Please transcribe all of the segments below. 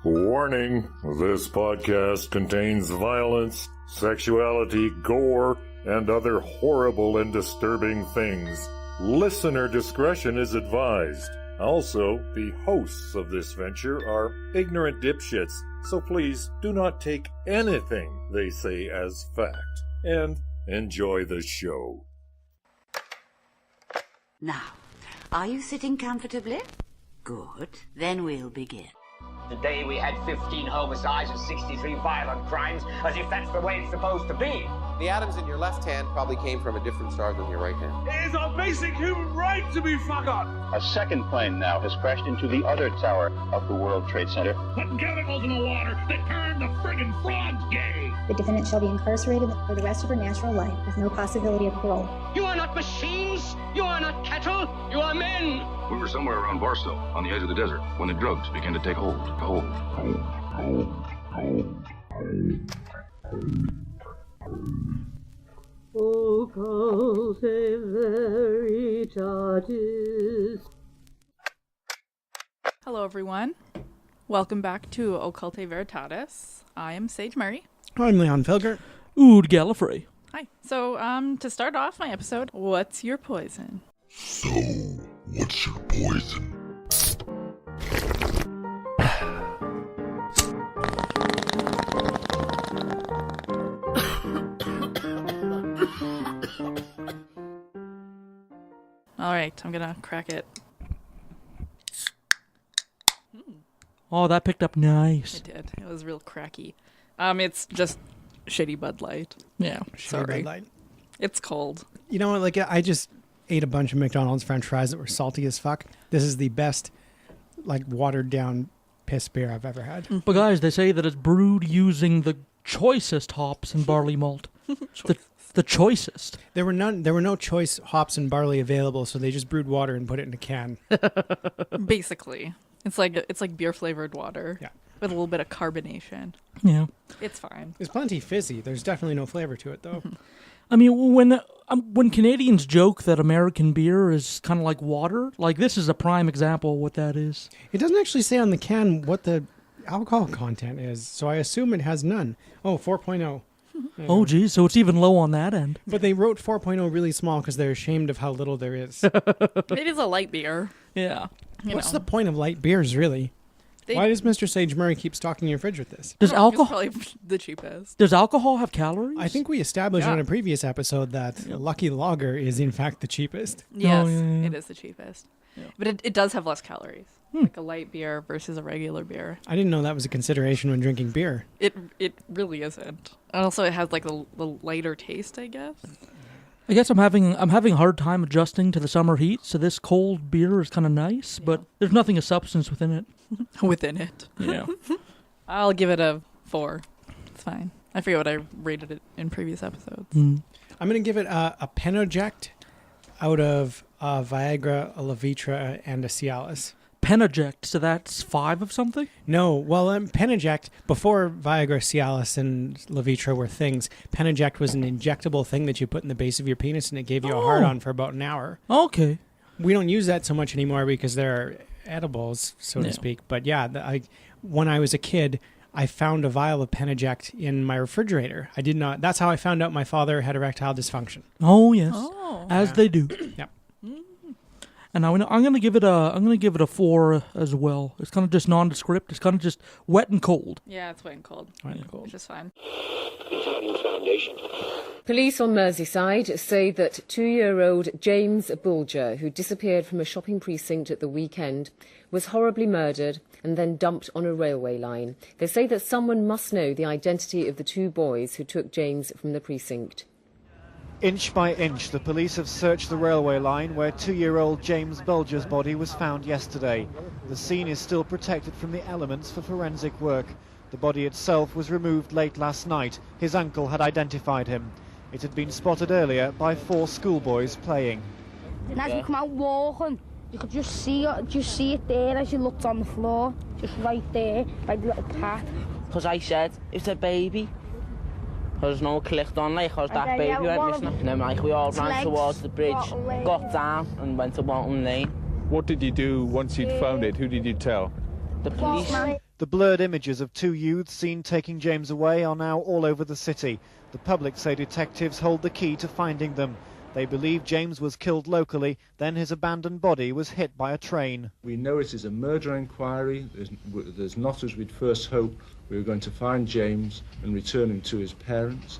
Warning, this podcast contains violence, sexuality, gore, and other horrible and disturbing things. Listener discretion is advised. Also, the hosts of this venture are ignorant dipshits, so please do not take anything they say as fact. And enjoy the show. Now, are you sitting comfortably? Good. Then we'll begin. Today we had 15 homicides and 63 violent crimes, as if that's the way it's supposed to be. The atoms in your left hand probably came from a different star than your right hand. It is our basic human right to be forgotten. A second plane now has crashed into the other tower of the World Trade Center. Putting chemicals in the water that turn the friggin' frogs gay. The defendant shall be incarcerated for the rest of her natural life with no possibility of parole. You are not machines. You are not cattle. You are men. We were somewhere around Barstow, on the edge of the desert, when the drugs began to take hold. Occultae Veritatis. Hello, everyone. Welcome back to Occultae Veritatis. I am Sage Murray. I'm Leon Felger. Ood Gallifrey. Hi. So, to start off my episode, what's your poison? So, what's your poison? Alright, I'm gonna crack it. Oh, that picked up nice. It did. It was real cracky. It's just shitty Bud Light. Yeah, sorry. Bud Light. It's cold. You know what, like, I just ate a bunch of McDonald's French fries that were salty as fuck. This is the best, like, watered down piss beer I've ever had. But guys, they say that it's brewed using the choicest hops and barley malt. The choicest. There were no choice hops and barley available, so they just brewed water and put it in a can. Basically. It's like beer flavored water. Yeah. With a little bit of carbonation. Yeah. It's fine. It's plenty fizzy. There's definitely no flavor to it, though. I mean, when Canadians joke that American beer is kind of like water, like this is a prime example of what that is. It doesn't actually say on the can what the alcohol content is, so I assume it has none. Oh, 4.0. Oh, geez, so it's even low on that end. But they wrote 4.0 really small because they're ashamed of how little there is. It is a light beer. Yeah. What's the point of light beers, really? Why does Mr. Sage Murray keep stocking your fridge with this? Does alcohol? It's probably the cheapest. Does alcohol have calories? I think we established on a previous episode that Lucky Lager is in fact the cheapest. Yes, it is the cheapest. Yeah. But it does have less calories. Like a light beer versus a regular beer. I didn't know that was a consideration when drinking beer. It really isn't. And also it has like the lighter taste, I guess. I guess I'm having a hard time adjusting to the summer heat, so this cold beer is kind of nice, but there's nothing of substance within it. Within it. Yeah. I'll give it a 4. It's fine. I forget what I rated it in previous episodes. I'm going to give it a Penoject out of Viagra, a Levitra, and a Cialis. Penoject, so that's 5 of something? No, well, Penoject, before Viagra, Cialis, and Levitra were things, Penoject was an injectable thing that you put in the base of your penis, and it gave you a hard-on for about an hour. Okay. We don't use that so much anymore because they're edibles, so to speak. But yeah, when I was a kid, I found a vial of Penoject in my refrigerator. I did not. That's how I found out my father had erectile dysfunction. Oh yes, as they do. Yep. And I'm gonna give it a 4 as well. It's kind of just nondescript. It's kind of just wet and cold. Yeah, it's wet and cold. Which is fine. Police on Merseyside say that 2-year-old James Bulger, who disappeared from a shopping precinct at the weekend, was horribly murdered and then dumped on a railway line. They say that someone must know the identity of the 2 boys who took James from the precinct. Inch by inch, the police have searched the railway line where 2-year-old James Bulger's body was found yesterday. The scene is still protected from the elements for forensic work. The body itself was removed late last night. His uncle had identified him. It had been spotted earlier by 4 schoolboys playing. And as we come out walking, you could just see it there as you looked on the floor, just right there, by the little path. Because I said, it's a baby. Because no clicked on like, because that baby went missing. And then like, we all ran towards the bridge, got down and went to Walton Lane. What did you do once you'd found it? Who did you tell? The police. The blurred images of two youths seen taking James away are now all over the city. The public say detectives hold the key to finding them. They believe James was killed locally, then his abandoned body was hit by a train. We know it is a murder inquiry. There's not, as we'd first hoped, we were going to find James and return him to his parents.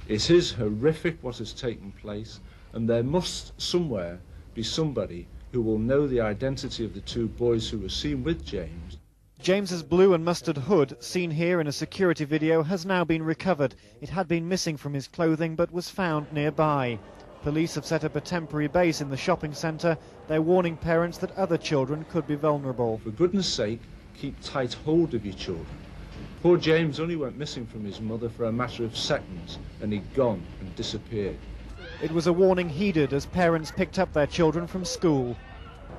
It is horrific what has taken place, and there must somewhere be somebody who will know the identity of the two boys who were seen with James. James's blue and mustard hood, seen here in a security video, has now been recovered. It had been missing from his clothing but was found nearby. Police have set up a temporary base in the shopping centre. They're warning parents that other children could be vulnerable. For goodness sake, keep tight hold of your children. Poor James only went missing from his mother for a matter of seconds, and he'd gone and disappeared. It was a warning heeded as parents picked up their children from school.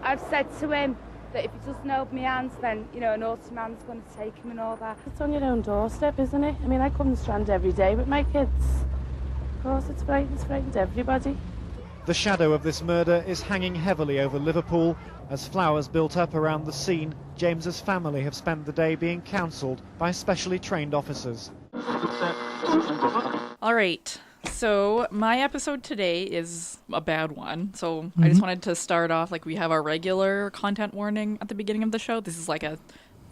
I've said to him that if he doesn't open my hands, then, you know, an naughty man's going to take him and all that. It's on your own doorstep, isn't it? I mean, I come strand every day with my kids. Of course, it's frightened everybody. The shadow of this murder is hanging heavily over Liverpool. As flowers built up around the scene, James's family have spent the day being counselled by specially trained officers. All right. So my episode today is a bad one. So I just wanted to start off, like, we have our regular content warning at the beginning of the show. This is like a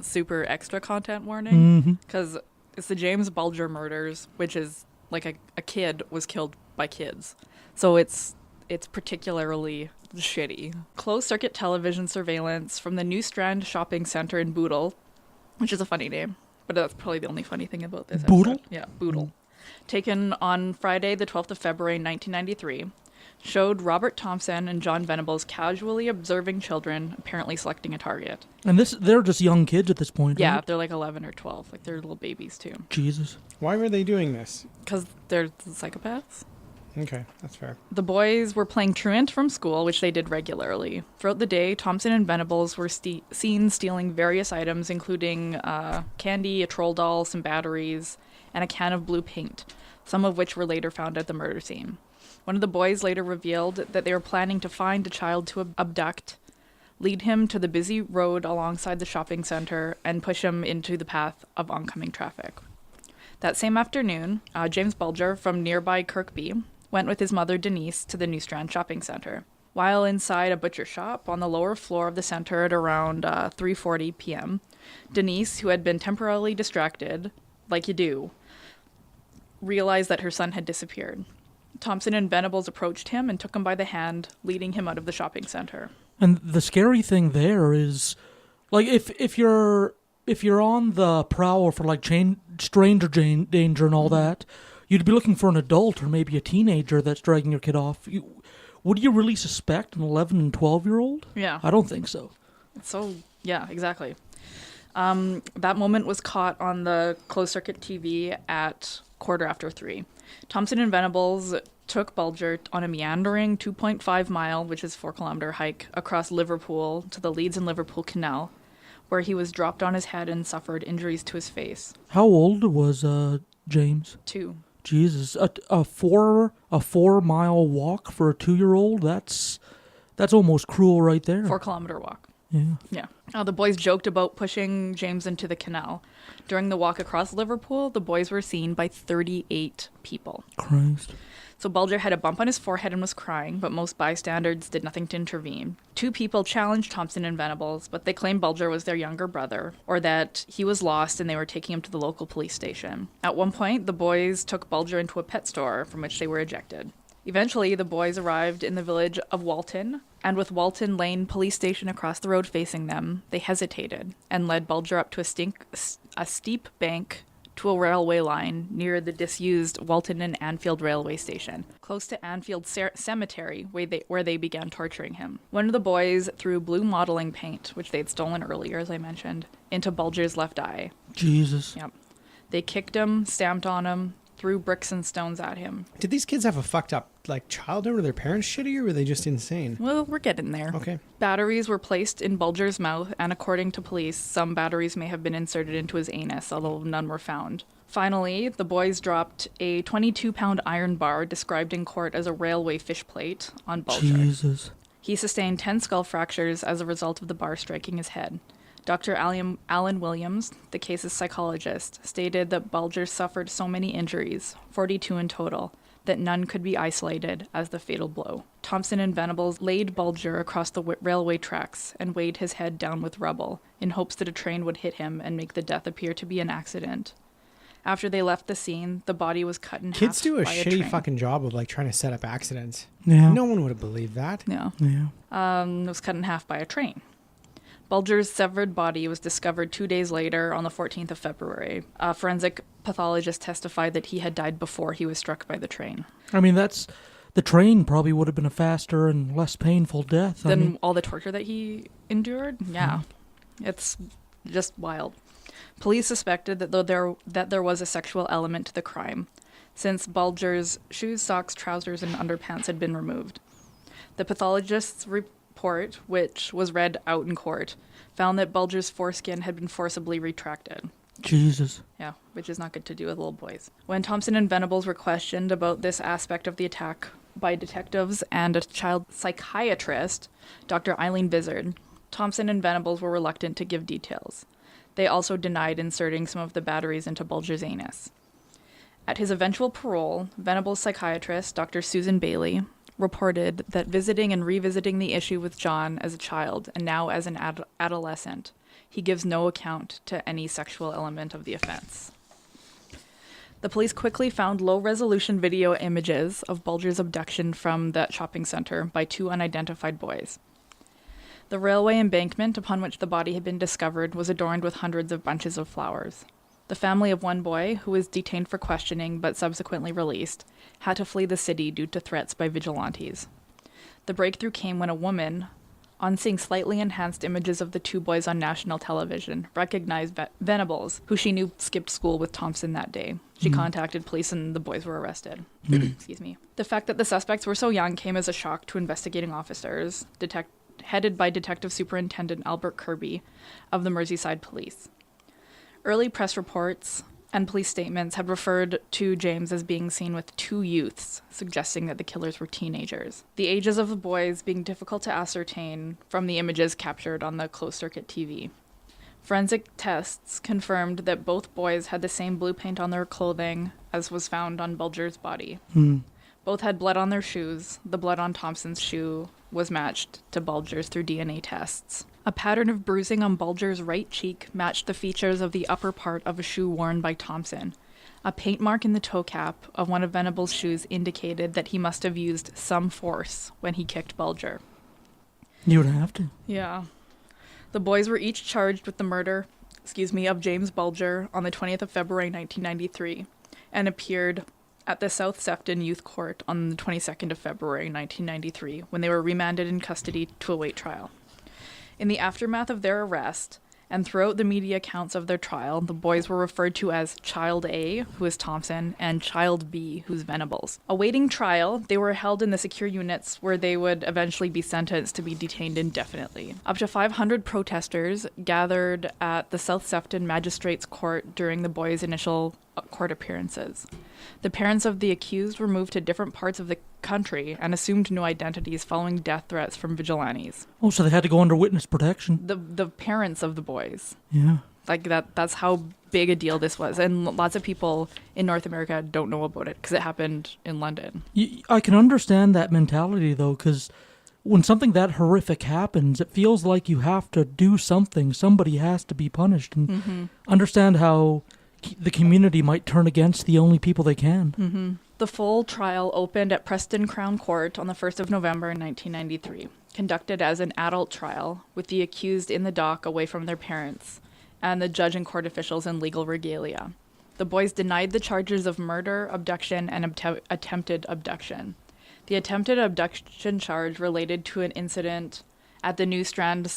super extra content warning because it's the James Bulger murders, which is like a kid was killed by kids. So it's particularly shitty. Closed circuit television surveillance from the New Strand shopping centre in Boodle, which is a funny name, but that's probably the only funny thing about this Boodle? episode. Yeah, Boodle. Taken on Friday, the 12th of February, 1993, showed Robert Thompson and Jon Venables casually observing children, apparently selecting a target. And they're just young kids at this point, Yeah, right? they're like 11 or 12. Like, they're little babies, too. Jesus. Why were they doing this? Because they're psychopaths. Okay, that's fair. The boys were playing truant from school, which they did regularly. Throughout the day, Thompson and Venables were seen stealing various items, including candy, a troll doll, some batteries, and a can of blue paint, some of which were later found at the murder scene. One of the boys later revealed that they were planning to find a child to abduct, lead him to the busy road alongside the shopping center, and push him into the path of oncoming traffic. That same afternoon, James Bulger from nearby Kirkby went with his mother Denise to the New Strand shopping center. While inside a butcher shop on the lower floor of the center at around 3:40 p.m., Denise, who had been temporarily distracted, like you do, realized that her son had disappeared. Thompson and Venables approached him and took him by the hand, leading him out of the shopping center. And the scary thing there is, like, if you're on the prowl for like stranger danger and all that, you'd be looking for an adult or maybe a teenager that's dragging your kid off. Would you really suspect an 11 and 12-year-old? Yeah. I don't think so. So, yeah, exactly. That moment was caught on the closed-circuit TV at 3:15. Thompson and Venables took Bulger on a meandering 2.5-mile, which is 4-kilometer hike, across Liverpool to the Leeds and Liverpool Canal, where he was dropped on his head and suffered injuries to his face. How old was James? 2. Jesus, a 4-mile walk for a 2-year-old? That's almost cruel right there. 4-kilometer walk. Yeah. Yeah. The boys joked about pushing James into the canal. During the walk across Liverpool, the boys were seen by 38 people. Christ. So Bulger had a bump on his forehead and was crying, but most bystanders did nothing to intervene. 2 people challenged Thompson and Venables, but they claimed Bulger was their younger brother, or that he was lost and they were taking him to the local police station. At one point, the boys took Bulger into a pet store, from which they were ejected. Eventually, the boys arrived in the village of Walton, and with Walton Lane police station across the road facing them, they hesitated and led Bulger up to a steep bank to a railway line near the disused Walton and Anfield railway station, close to Anfield Cemetery, where they began torturing him. One of the boys threw blue modeling paint, which they had stolen earlier, as I mentioned, into Bulger's left eye. Jesus. Yep. They kicked him, stamped on him, threw bricks and stones at him. Did these kids have a fucked up, like, childhood? Were their parents shitty, or were they just insane? Well, we're getting there. Okay. Batteries were placed in Bulger's mouth, and according to police, some batteries may have been inserted into his anus, although none were found. Finally, the boys dropped a 22-pound iron bar, described in court as a railway fish plate, on Bulger. Jesus. He sustained 10 skull fractures as a result of the bar striking his head. Dr. Alan Williams, the case's psychologist, stated that Bulger suffered so many injuries, 42 in total, that none could be isolated as the fatal blow. Thompson and Venables laid Bulger across the railway tracks and weighed his head down with rubble in hopes that a train would hit him and make the death appear to be an accident. After they left the scene, the body was cut in half. Kids do a by shitty train. fucking job of like trying to set up accidents. Yeah. No one would have believed that. No. Yeah. It was cut in half by a train. Bulger's severed body was discovered 2 days later on the 14th of February. A forensic pathologist testified that he had died before he was struck by the train. I mean, the train probably would have been a faster and less painful death. Than all the torture that he endured? Yeah. It's just wild. Police suspected that there was a sexual element to the crime, since Bulger's shoes, socks, trousers, and underpants had been removed. The pathologist's report, which was read out in court, found that Bulger's foreskin had been forcibly retracted. Jesus. Yeah, which is not good to do with little boys. When Thompson and Venables were questioned about this aspect of the attack by detectives and a child psychiatrist, Dr. Eileen Bizard, Thompson and Venables were reluctant to give details. They also denied inserting some of the batteries into Bulger's anus. At his eventual parole, Venables' psychiatrist, Dr. Susan Bailey, reported that visiting and revisiting the issue with John as a child and now as an adolescent, he gives no account to any sexual element of the offense. The police quickly found low-resolution video images of Bulger's abduction from that shopping center by two unidentified boys. The railway embankment upon which the body had been discovered was adorned with hundreds of bunches of flowers. The family of one boy, who was detained for questioning but subsequently released, had to flee the city due to threats by vigilantes. The breakthrough came when a woman, on seeing slightly enhanced images of the two boys on national television, recognized Venables, who she knew skipped school with Thompson that day. She contacted police and the boys were arrested. Excuse me. The fact that the suspects were so young came as a shock to investigating officers, headed by Detective Superintendent Albert Kirkby of the Merseyside Police. Early press reports and police statements had referred to James as being seen with two youths, suggesting that the killers were teenagers. The ages of the boys being difficult to ascertain from the images captured on the closed-circuit TV. Forensic tests confirmed that both boys had the same blue paint on their clothing as was found on Bulger's body. Both had blood on their shoes. The blood on Thompson's shoe was matched to Bulger's through DNA tests. A pattern of bruising on Bulger's right cheek matched the features of the upper part of a shoe worn by Thompson. A paint mark in the toe cap of one of Venables' shoes indicated that he must have used some force when he kicked Bulger. You would have to. Yeah. The boys were each charged with the murder, of James Bulger on the 20th of February 1993 and appeared at the South Sefton Youth Court on the 22nd of February 1993 when they were remanded in custody to await trial. In the aftermath of their arrest, and throughout the media accounts of their trial, the boys were referred to as Child A, who is Thompson, and Child B, who's Venables. Awaiting trial, they were held in the secure units where they would eventually be sentenced to be detained indefinitely. Up to 500 protesters gathered at the South Sefton Magistrates Court during the boys' initial court appearances. The parents of the accused were moved to different parts of the country and assumed new identities following death threats from vigilantes. Oh, so they had to go under witness protection. The parents of the boys. Yeah. Like that's how big a deal this was. And lots of people in North America don't know about it because it happened in London. I can understand that mentality, though, because when something that horrific happens, it feels like you have to do something. Somebody has to be punished. And understand how the community might turn against the only people they can. The full trial opened at Preston Crown Court on the 1st of November 1993, conducted as an adult trial, with the accused in the dock away from their parents, and the judge and court officials in legal regalia. The boys denied the charges of murder, abduction, and attempted abduction. The attempted abduction charge related to an incident at the New Strand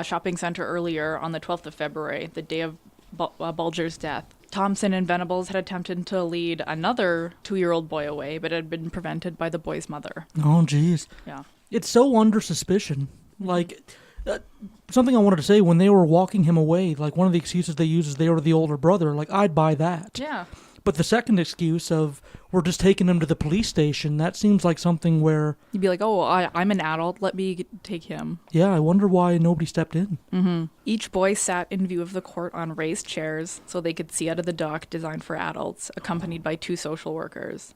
shopping center earlier on the 12th of February, the day of Bulger's death. Thompson and Venables had attempted to lead another 2-year-old boy away, but had been prevented by the boy's mother. Oh, jeez. Yeah. It's so under suspicion. Like, something I wanted to say, when they were walking him away, like, one of the excuses they use is they were the older brother. Like, I'd buy that. Yeah. But the second excuse of, we're just taking him to the police station, that seems like something where... You'd be like, oh, I'm an adult, let me take him. Yeah, I wonder why nobody stepped in. Mm-hmm. Each boy sat in view of the court on raised chairs so they could see out of the dock designed for adults, accompanied by 2 social workers.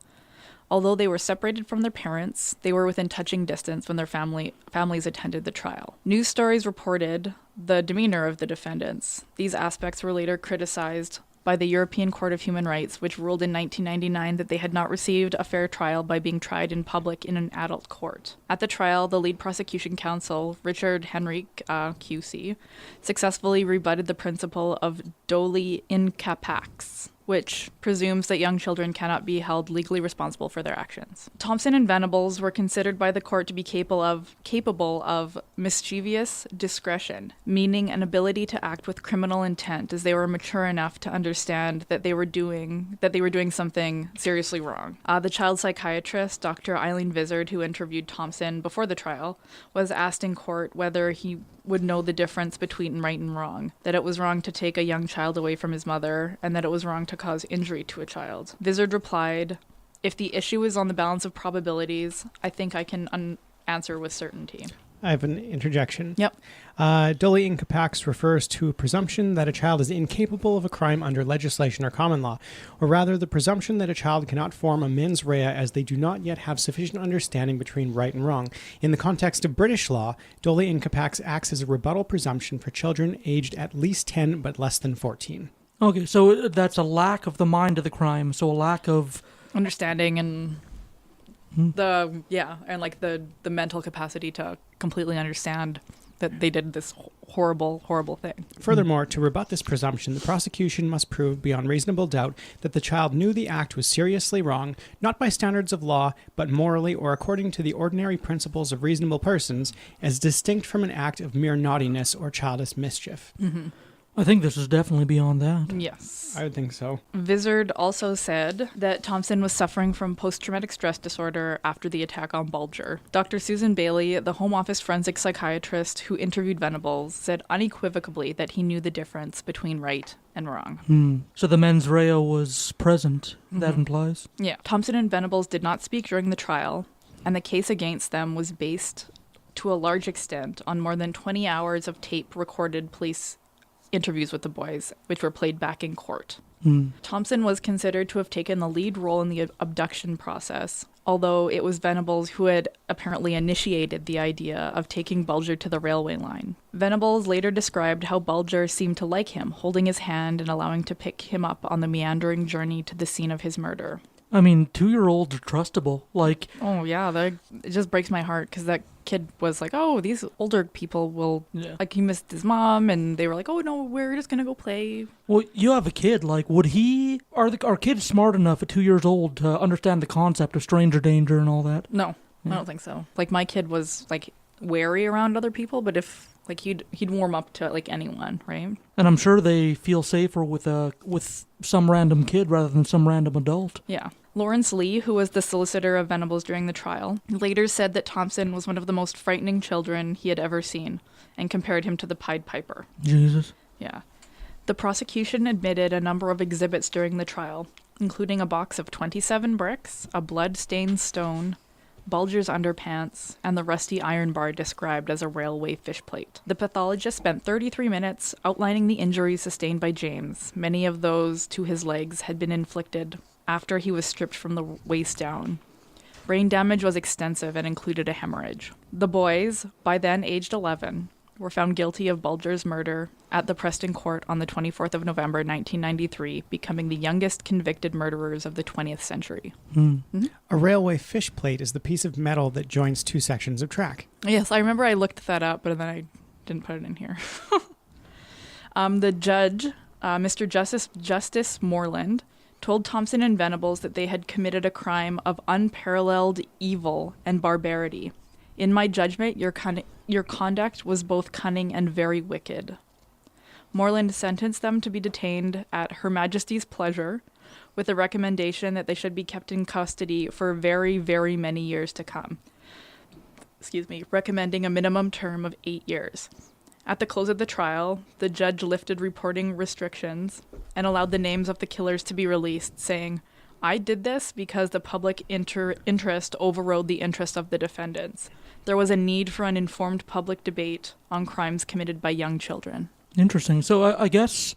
Although they were separated from their parents, they were within touching distance when their families attended the trial. News stories reported the demeanor of the defendants. These aspects were later criticized by the European Court of Human Rights, which ruled in 1999 that they had not received a fair trial by being tried in public in an adult court. At the trial, the lead prosecution counsel, Richard Henrique, QC, successfully rebutted the principle of doli in capax, which presumes that young children cannot be held legally responsible for their actions. Thompson and Venables were considered by the court to be capable of mischievous discretion, meaning an ability to act with criminal intent, as they were mature enough to understand that they were doing something seriously wrong. The child psychiatrist, Dr. Eileen Vizard, who interviewed Thompson before the trial, was asked in court whether he would know the difference between right and wrong, that it was wrong to take a young child away from his mother, and that it was wrong to cause injury to a child. Vizard replied, "If the issue is on the balance of probabilities, I think I can answer with certainty." I have an interjection. Yep. Doli in capax refers to a presumption that a child is incapable of a crime under legislation or common law, or rather the presumption that a child cannot form a mens rea as they do not yet have sufficient understanding between right and wrong. In the context of British law, doli in capax acts as a rebuttal presumption for children aged at least 10 but less than 14. Okay, so that's a lack of the mind of the crime, so a lack of... understanding and... the mental capacity to completely understand that they did this horrible, horrible thing. Furthermore, to rebut this presumption, the prosecution must prove beyond reasonable doubt that the child knew the act was seriously wrong, not by standards of law, but morally or according to the ordinary principles of reasonable persons, as distinct from an act of mere naughtiness or childish mischief. Mm-hmm. I think this is definitely beyond that. Yes. I would think so. Vizard also said that Thompson was suffering from post-traumatic stress disorder after the attack on Bulger. Dr. Susan Bailey, the Home Office forensic psychiatrist who interviewed Venables, said unequivocally that he knew the difference between right and wrong. So the mens rea was present, that implies? Yeah. Thompson and Venables did not speak during the trial, and the case against them was based to a large extent on more than 20 hours of tape-recorded police interviews with the boys, which were played back in court. Thompson was considered to have taken the lead role in the abduction process, although it was Venables who had apparently initiated the idea of taking Bulger to the railway line. Venables later described how Bulger seemed to like him, holding his hand and allowing to pick him up on the meandering journey to the scene of his murder. I mean, 2-year-olds are trustable. Like, oh yeah, it just breaks my heart because that kid was like, oh, these older people will, like, he missed his mom, and they were like, oh no, we're just gonna go play. Well, you have a kid. Like, are kids smart enough at 2 years old to understand the concept of stranger danger and all that? No, I don't think so. Like, my kid was like wary around other people, but if like he'd warm up to like anyone, right? And I'm sure they feel safer with some random kid rather than some random adult. Yeah. Lawrence Lee, who was the solicitor of Venables during the trial, later said that Thompson was one of the most frightening children he had ever seen, and compared him to the Pied Piper. Jesus. Yeah. The prosecution admitted a number of exhibits during the trial, including a box of 27 bricks, a blood-stained stone, Bulger's underpants, and the rusty iron bar described as a railway fish plate. The pathologist spent 33 minutes outlining the injuries sustained by James. Many of those to his legs had been inflicted after he was stripped from the waist down. Brain damage was extensive and included a hemorrhage. The boys, by then aged 11, were found guilty of Bulger's murder at the Preston court on the 24th of November 1993, becoming the youngest convicted murderers of the 20th century. A railway fish plate is the piece of metal that joins 2 sections of track. Yes, I remember I looked that up, but then I didn't put it in here. The judge, Mr. Justice Moreland, told Thompson and Venables that they had committed a crime of unparalleled evil and barbarity. In my judgment, your conduct was both cunning and very wicked. Moreland sentenced them to be detained at Her Majesty's pleasure, with a recommendation that they should be kept in custody for very, very many years to come. Recommending a minimum term of 8 years. At the close of the trial, the judge lifted reporting restrictions and allowed the names of the killers to be released, saying, "I did this because the public interest overrode the interest of the defendants. There was a need for an informed public debate on crimes committed by young children." Interesting. So I guess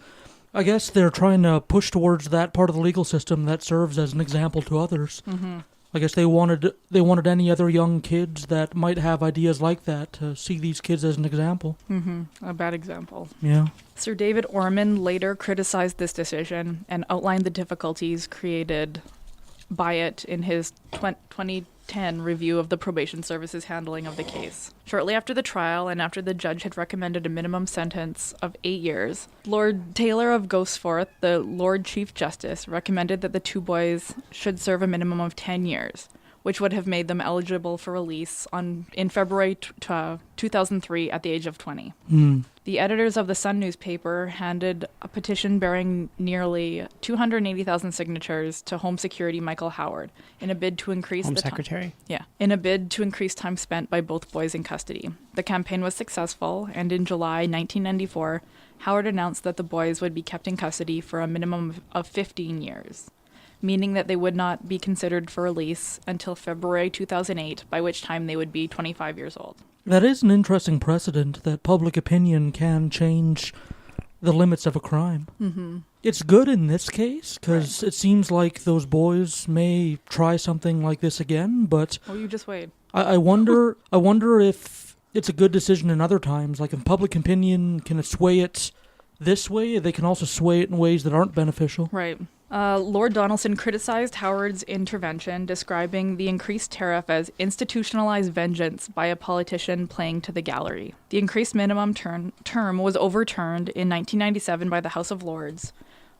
they're trying to push towards that part of the legal system that serves as an example to others. Mm-hmm. I guess they wanted any other young kids that might have ideas like that to see these kids as an example. Mm-hmm. A bad example. Yeah. Sir David Orman later criticized this decision and outlined the difficulties created by it in his 2010 review of the probation service's handling of the case. Shortly after the trial, and after the judge had recommended a minimum sentence of 8 years, Lord Taylor of Gosforth, the Lord Chief Justice, recommended that the two boys should serve a minimum of 10 years, which would have made them eligible for release in February 2003 at the age of 20. The editors of the Sun newspaper handed a petition bearing nearly 280,000 signatures to Home Secretary Michael Howard in a bid to increase in a bid to increase time spent by both boys in custody. The campaign was successful, and in July 1994, Howard announced that the boys would be kept in custody for a minimum of 15 years, meaning that they would not be considered for release until February 2008, by which time they would be 25 years old. That is an interesting precedent that public opinion can change the limits of a crime. Mm-hmm. It's good in this case, because it seems like those boys may try something like this again, but... Oh, you just wait. I wonder if it's a good decision in other times. Like, if public opinion can sway it this way, they can also sway it in ways that aren't beneficial. Right. Lord Donaldson criticized Howard's intervention, describing the increased tariff as institutionalized vengeance by a politician playing to the gallery. The increased minimum term was overturned in 1997 by the House of Lords,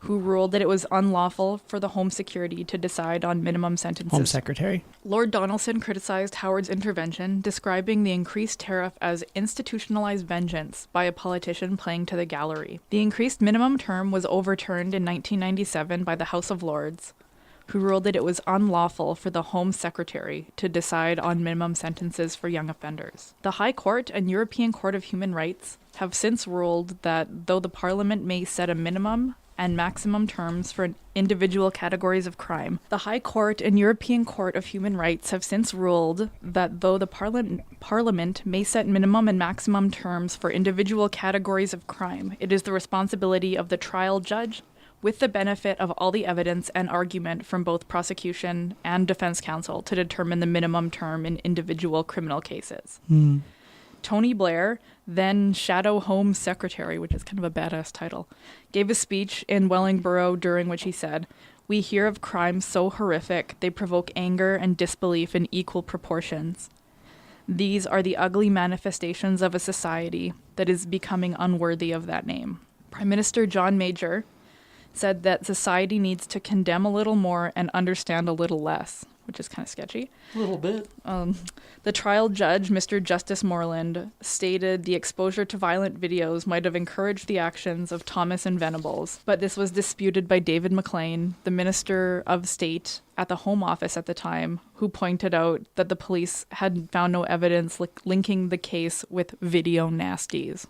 who ruled that it was unlawful for the Home Secretary to decide on minimum sentences. Home Secretary. Lord Donaldson criticized Howard's intervention, describing the increased tariff as institutionalized vengeance by a politician playing to the gallery. The increased minimum term was overturned in 1997 by the House of Lords, who ruled that it was unlawful for the Home Secretary to decide on minimum sentences for young offenders. The High Court and European Court of Human Rights have since ruled that though the Parliament may set a minimum and maximum terms for individual categories of crime, the High Court and European Court of Human Rights have since ruled that though the Parliament may set minimum and maximum terms for individual categories of crime, it is the responsibility of the trial judge, with the benefit of all the evidence and argument from both prosecution and defense counsel, to determine the minimum term in individual criminal cases. Tony Blair, then Shadow Home Secretary, which is kind of a badass title, gave a speech in Wellingborough during which he said, "We hear of crimes so horrific they provoke anger and disbelief in equal proportions. These are the ugly manifestations of a society that is becoming unworthy of that name." Prime Minister John Major said that society needs to condemn a little more and understand a little less, which is kind of sketchy. A little bit. The trial judge, Mr. Justice Moreland, stated the exposure to violent videos might have encouraged the actions of Thomas and Venables, but this was disputed by David McLean, the Minister of State at the Home Office at the time, who pointed out that the police had found no evidence linking the case with video nasties.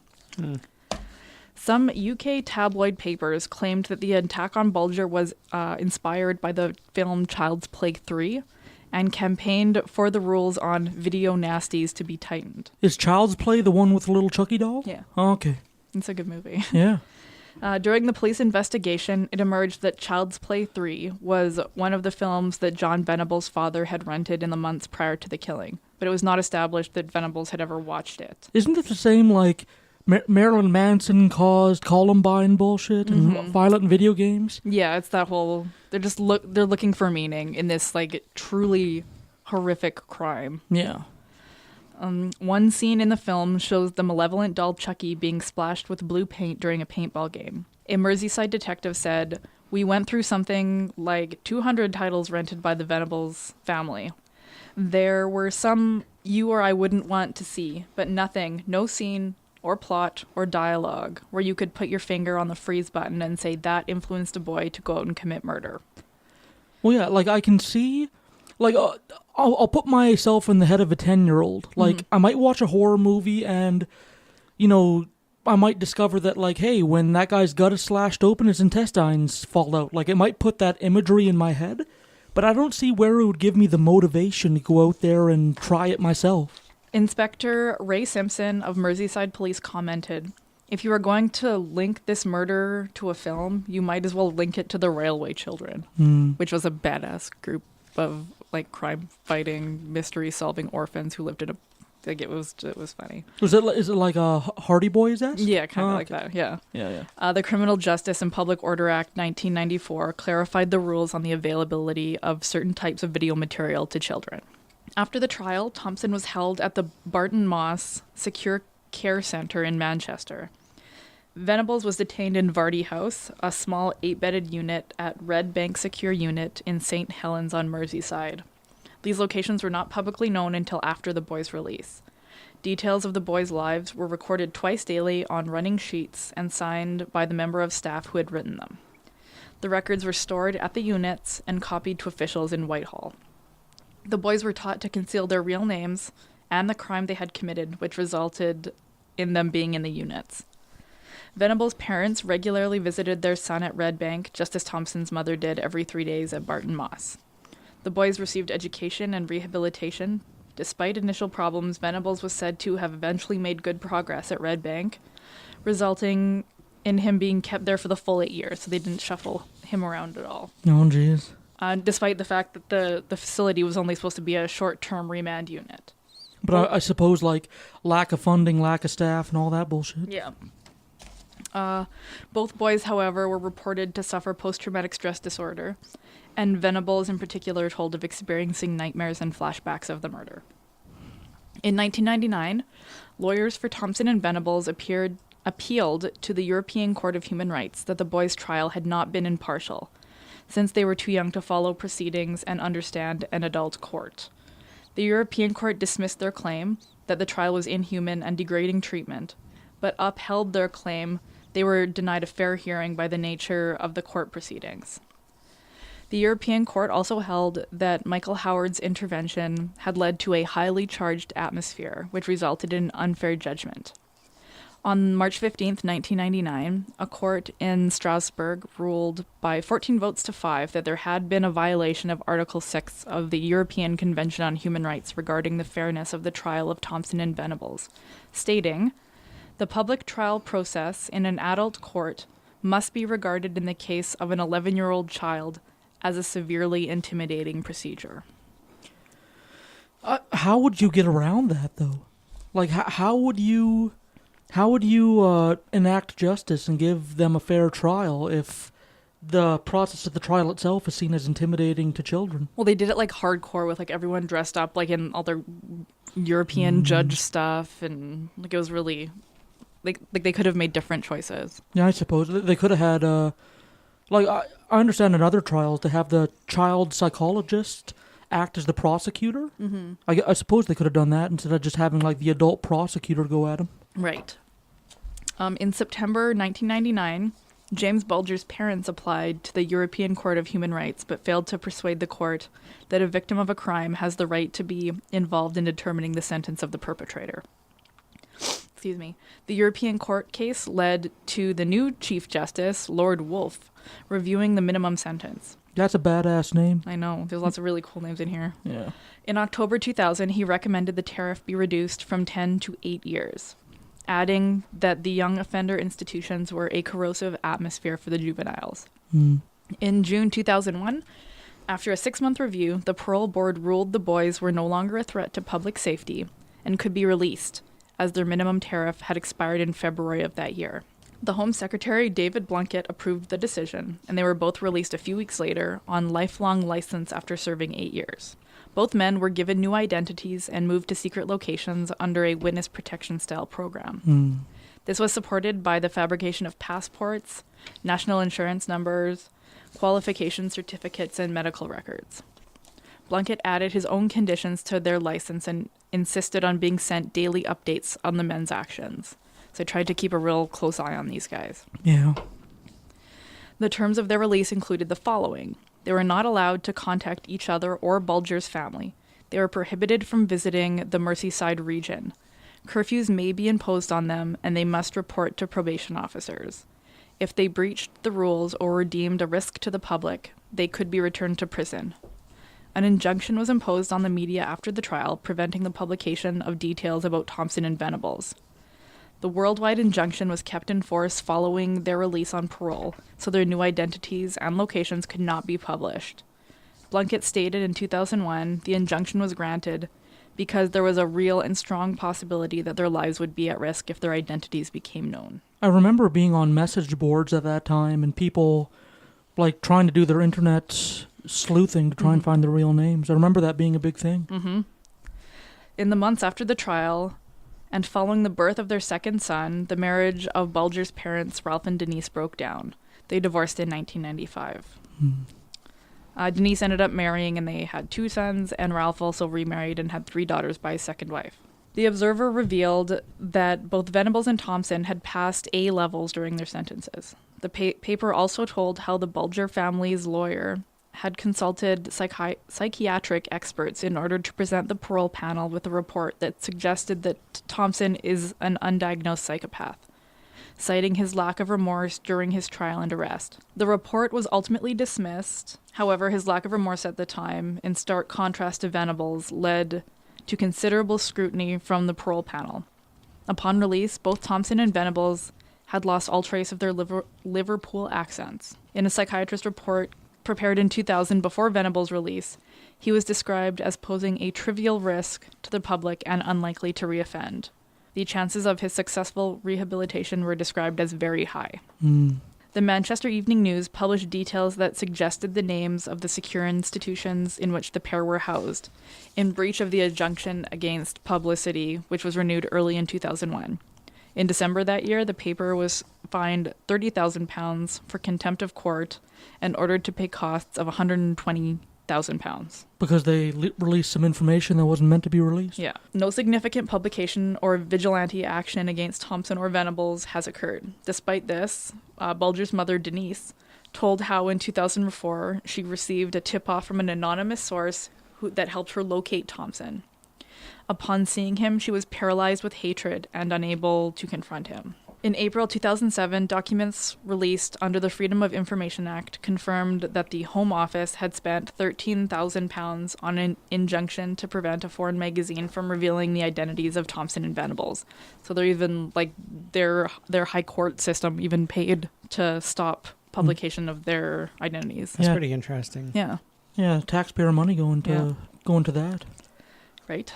Some UK tabloid papers claimed that the attack on Bulger was inspired by the film Child's Play 3 and campaigned for the rules on video nasties to be tightened. Is Child's Play the one with the little Chucky doll? Yeah. Oh, okay. It's a good movie. Yeah. During the police investigation, it emerged that Child's Play 3 was one of the films that Jon Venables' father had rented in the months prior to the killing, but it was not established that Venables had ever watched it. Isn't it the same, like, Marilyn Manson caused Columbine bullshit and violent video games? Yeah, it's that whole... They're just they're looking for meaning in this, like, truly horrific crime. Yeah. One scene in the film shows the malevolent doll Chucky being splashed with blue paint during a paintball game. A Merseyside detective said, "We went through something like 200 titles rented by the Venables family. There were some you or I wouldn't want to see, but nothing, no scene or plot or dialogue where you could put your finger on the freeze button and say that influenced a boy to go out and commit murder." Well, yeah, like, I can see... Like, I'll put myself in the head of a 10-year-old. Like, I might watch a horror movie and, you know, I might discover that, like, hey, when that guy's gut is slashed open, his intestines fall out. Like, it might put that imagery in my head, but I don't see where it would give me the motivation to go out there and try it myself. Inspector Ray Simpson of Merseyside Police commented, "If you are going to link this murder to a film, you might as well link it to the Railway Children," which was a badass group of, like, crime-fighting, mystery-solving orphans who lived in a... Like, it was funny. Is it like a Hardy Boys-esque? Yeah, kind of like that, yeah. Yeah. The Criminal Justice and Public Order Act 1994 clarified the rules on the availability of certain types of video material to children. After the trial, Thompson was held at the Barton Moss Secure Care Centre in Manchester. Venables was detained in Vardy House, a small 8-bedded unit at Red Bank Secure Unit in St. Helens on Merseyside. These locations were not publicly known until after the boys' release. Details of the boys' lives were recorded twice daily on running sheets and signed by the member of staff who had written them. The records were stored at the units and copied to officials in Whitehall. The boys were taught to conceal their real names and the crime they had committed, which resulted in them being in the units. Venables' parents regularly visited their son at Red Bank, just as Thompson's mother did every 3 days at Barton Moss. The boys received education and rehabilitation. Despite initial problems, Venables was said to have eventually made good progress at Red Bank, resulting in him being kept there for the full 8 years, so they didn't shuffle him around at all. Oh, jeez. Despite the fact that the facility was only supposed to be a short-term remand unit. But I suppose, like, lack of funding, lack of staff, and all that bullshit. Yeah. Both boys, however, were reported to suffer post-traumatic stress disorder, and Venables in particular told of experiencing nightmares and flashbacks of the murder. In 1999, lawyers for Thompson and Venables appealed to the European Court of Human Rights that the boys' trial had not been impartial, since they were too young to follow proceedings and understand an adult court. The European Court dismissed their claim that the trial was inhuman and degrading treatment, but upheld their claim they were denied a fair hearing by the nature of the court proceedings. The European Court also held that Michael Howard's intervention had led to a highly charged atmosphere, which resulted in unfair judgment. On March 15, 1999, a court in Strasbourg ruled by 14 votes to 5 that there had been a violation of Article 6 of the European Convention on Human Rights regarding the fairness of the trial of Thompson and Venables, stating, "The public trial process in an adult court must be regarded in the case of an 11-year-old child as a severely intimidating procedure." How would you get around that, though? Like, how would you enact justice and give them a fair trial if the process of the trial itself is seen as intimidating to children? Well, they did it, like, hardcore with, like, everyone dressed up, like, in all their European judge stuff, and, like, it was really... Like they could have made different choices. Yeah, I suppose. They could have had... I understand in other trials to have the child psychologist act as the prosecutor. Mm-hmm. I suppose they could have done that instead of just having, like, the adult prosecutor go at him. Right. In September 1999, James Bulger's parents applied to the European Court of Human Rights but failed to persuade the court that a victim of a crime has the right to be involved in determining the sentence of the perpetrator. Excuse me. The European Court case led to the new Chief Justice, Lord Wolfe, reviewing the minimum sentence. That's a badass name. I know. There's lots of really cool names in here. Yeah. In October 2000, he recommended the tariff be reduced from 10 to 8 years, adding that the young offender institutions were a corrosive atmosphere for the juveniles. In June 2001, after a 6-month review, the parole board ruled the boys were no longer a threat to public safety and could be released, as their minimum tariff had expired in February of that year. The Home Secretary, David Blunkett, approved the decision, and they were both released a few weeks later on lifelong license after serving 8 years. Both men were given new identities and moved to secret locations under a witness protection-style program. This was supported by the fabrication of passports, national insurance numbers, qualification certificates, and medical records. Blunkett added his own conditions to their license and insisted on being sent daily updates on the men's actions. So I tried to keep a real close eye on these guys. Yeah. The terms of their release included the following. They were not allowed to contact each other or Bulger's family. They were prohibited from visiting the Merseyside region. Curfews may be imposed on them, and they must report to probation officers. If they breached the rules or were deemed a risk to the public, they could be returned to prison. An injunction was imposed on the media after the trial, preventing the publication of details about Thompson and Venables. The worldwide injunction was kept in force following their release on parole, so their new identities and locations could not be published. Blunkett stated in 2001 the injunction was granted because there was a real and strong possibility that their lives would be at risk if their identities became known. I remember being on message boards at that time and people like trying to do their internet sleuthing to try and find their real names. I remember that being a big thing. Mm-hmm. In the months after the trial, and following the birth of their second son, the marriage of Bulger's parents, Ralph and Denise, broke down. They divorced in 1995. Denise ended up marrying, and they had 2 sons, and Ralph also remarried and had 3 daughters by his second wife. The Observer revealed that both Venables and Thompson had passed A levels during their sentences. The paper also told how the Bulger family's lawyer had consulted psychiatric experts in order to present the parole panel with a report that suggested that Thompson is an undiagnosed psychopath, citing his lack of remorse during his trial and arrest. The report was ultimately dismissed. However, his lack of remorse at the time, in stark contrast to Venables, led to considerable scrutiny from the parole panel. Upon release, both Thompson and Venables had lost all trace of their Liverpool accents. In a psychiatrist report prepared in 2000 before Venables' release, he was described as posing a trivial risk to the public and unlikely to reoffend. The chances of his successful rehabilitation were described as very high. The Manchester Evening News published details that suggested the names of the secure institutions in which the pair were housed, in breach of the injunction against publicity, which was renewed early in 2001. In December that year, the paper was fined £30,000 for contempt of court and ordered to pay costs of £120,000. Because they released some information that wasn't meant to be released? Yeah. No significant publication or vigilante action against Thompson or Venables has occurred. Despite this, Bulger's mother, Denise, told how in 2004 she received a tip-off from an anonymous source that helped her locate Thompson. Upon seeing him, she was paralyzed with hatred and unable to confront him. In April 2007, documents released under the Freedom of Information Act confirmed that the Home Office had spent £13,000 on an injunction to prevent a foreign magazine from revealing the identities of Thompson and Venables. So they're even, like, their high court system even paid to stop publication of their identities. That's pretty interesting. Yeah. Yeah, taxpayer money going to that. Right.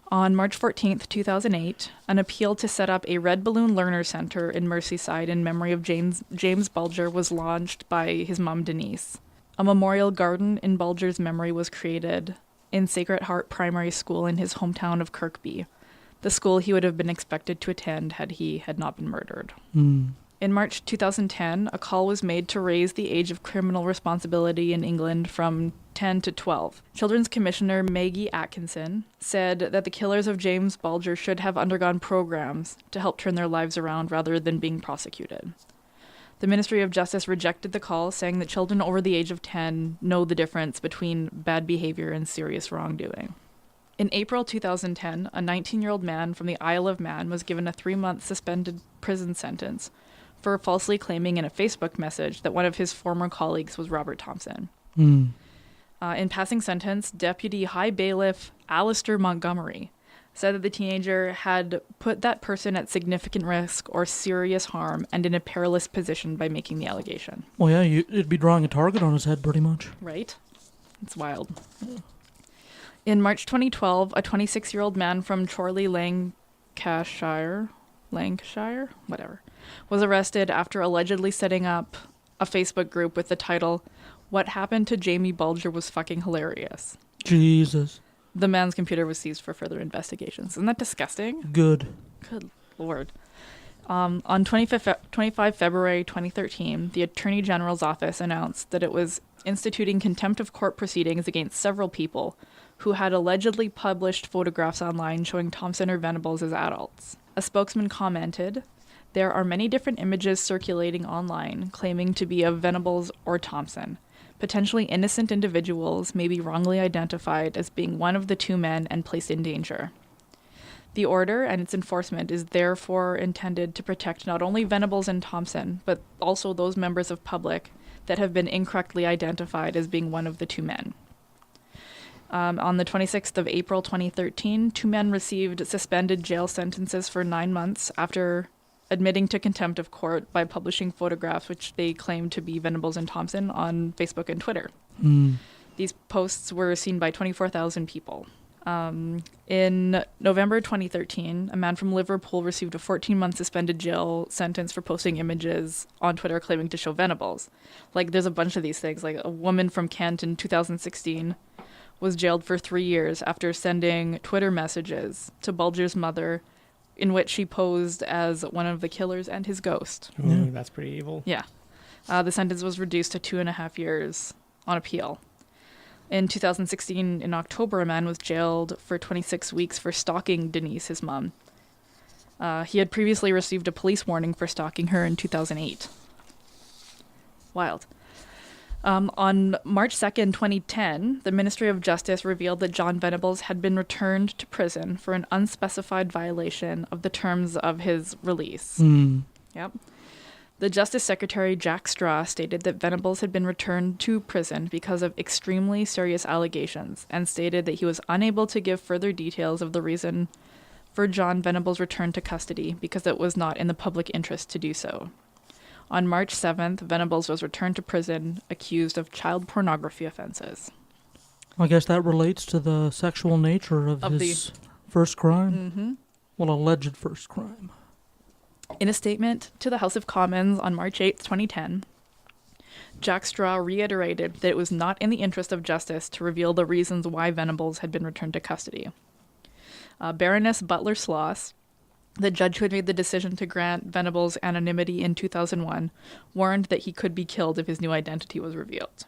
On March 14th, 2008, an appeal to set up a Red Balloon Learner Center in Merseyside in memory of James Bulger was launched by his mom, Denise. A memorial garden in Bulger's memory was created in Sacred Heart Primary School in his hometown of Kirkby, the school he would have been expected to attend had he not been murdered. In March 2010, a call was made to raise the age of criminal responsibility in England from 10 to 12. Children's Commissioner Maggie Atkinson said that the killers of James Bulger should have undergone programs to help turn their lives around rather than being prosecuted. The Ministry of Justice rejected the call, saying that children over the age of 10 know the difference between bad behavior and serious wrongdoing. In April 2010, a 19-year-old man from the Isle of Man was given a 3-month suspended prison sentence for falsely claiming in a Facebook message that one of his former colleagues was Robert Thompson. In passing sentence, Deputy High Bailiff Alistair Montgomery said that the teenager had put that person at significant risk or serious harm and in a perilous position by making the allegation. Well, yeah, it'd be drawing a target on his head pretty much. Right? It's wild. In March 2012, a 26-year-old man from Chorley, Lancashire, was arrested after allegedly setting up a Facebook group with the title, "What Happened to Jamie Bulger Was Fucking Hilarious." Jesus. The man's computer was seized for further investigations. Isn't that disgusting? Good Lord. On 25 February 2013, the Attorney General's office announced that it was instituting contempt of court proceedings against several people who had allegedly published photographs online showing Thompson or Venables as adults. A spokesman commented, "There are many different images circulating online claiming to be of Venables or Thompson. Potentially innocent individuals may be wrongly identified as being one of the 2 men and placed in danger. The order and its enforcement is therefore intended to protect not only Venables and Thompson, but also those members of public that have been incorrectly identified as being one of the two men. On the 26th of April 2013, 2 men received suspended jail sentences for 9 months after admitting to contempt of court by publishing photographs which they claimed to be Venables and Thompson on Facebook and Twitter. These posts were seen by 24,000 people. In November 2013, a man from Liverpool received a 14-month suspended jail sentence for posting images on Twitter claiming to show Venables. Like, there's a bunch of these things. Like, a woman from Kent in 2016 was jailed for 3 years after sending Twitter messages to Bulger's mother in which she posed as one of the killers and his ghost. Ooh, that's pretty evil. Yeah. The sentence was reduced to 2.5 years on appeal. In 2016, in October, a man was jailed for 26 weeks for stalking Denise, his mom. He had previously received a police warning for stalking her in 2008. Wild. On March 2nd, 2010, the Ministry of Justice revealed that Jon Venables had been returned to prison for an unspecified violation of the terms of his release. Yep. The Justice Secretary, Jack Straw, stated that Venables had been returned to prison because of extremely serious allegations and stated that he was unable to give further details of the reason for Jon Venables' return to custody because it was not in the public interest to do so. On March 7th, Venables was returned to prison accused of child pornography offenses. I guess that relates to the sexual nature of his first crime. Mm-hmm. Well, alleged first crime. In a statement to the House of Commons on March 8, 2010, Jack Straw reiterated that it was not in the interest of justice to reveal the reasons why Venables had been returned to custody. Baroness Butler Sloss, the judge who had made the decision to grant Venables anonymity in 2001, warned that he could be killed if his new identity was revealed.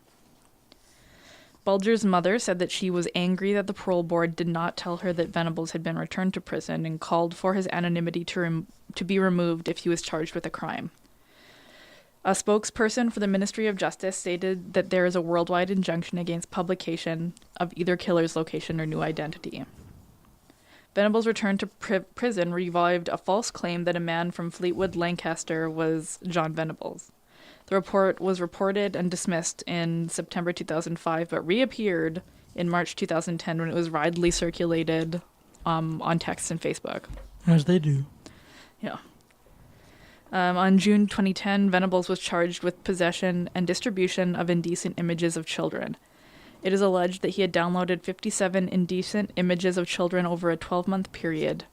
Bulger's mother said that she was angry that the parole board did not tell her that Venables had been returned to prison and called for his anonymity to be removed if he was charged with a crime. A spokesperson for the Ministry of Justice stated that there is a worldwide injunction against publication of either killer's location or new identity. Venables' return to prison revived a false claim that a man from Fleetwood, Lancaster was Jon Venables. The report was reported and dismissed in September 2005, but reappeared in March 2010 when it was widely circulated on text and Facebook. As they do. Yeah. On June 2010, Venables was charged with possession and distribution of indecent images of children. It is alleged that he had downloaded 57 indecent images of children over a 12-month period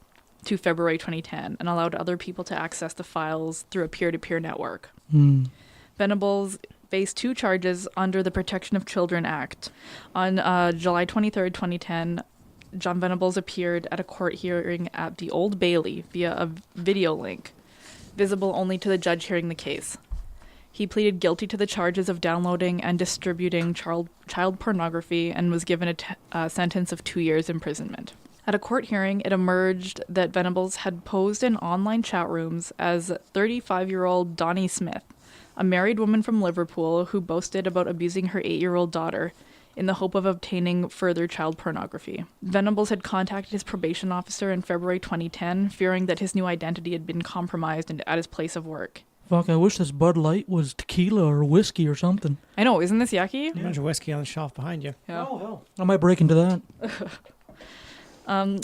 to February 2010 and allowed other people to access the files through a peer-to-peer network. Venables faced 2 charges under the Protection of Children Act. On July 23, 2010, Jon Venables appeared at a court hearing at the Old Bailey via a video link, visible only to the judge hearing the case. He pleaded guilty to the charges of downloading and distributing child pornography and was given a sentence of 2 years imprisonment. At a court hearing, it emerged that Venables had posed in online chat rooms as 35-year-old Donnie Smith, a married woman from Liverpool who boasted about abusing her 8-year-old daughter in the hope of obtaining further child pornography. Venables had contacted his probation officer in February 2010, fearing that his new identity had been compromised at his place of work. Fuck, I wish this Bud Light was tequila or whiskey or something. I know, isn't this yucky? A bunch of whiskey on the shelf behind you. Yeah. Oh, hell. I might break into that.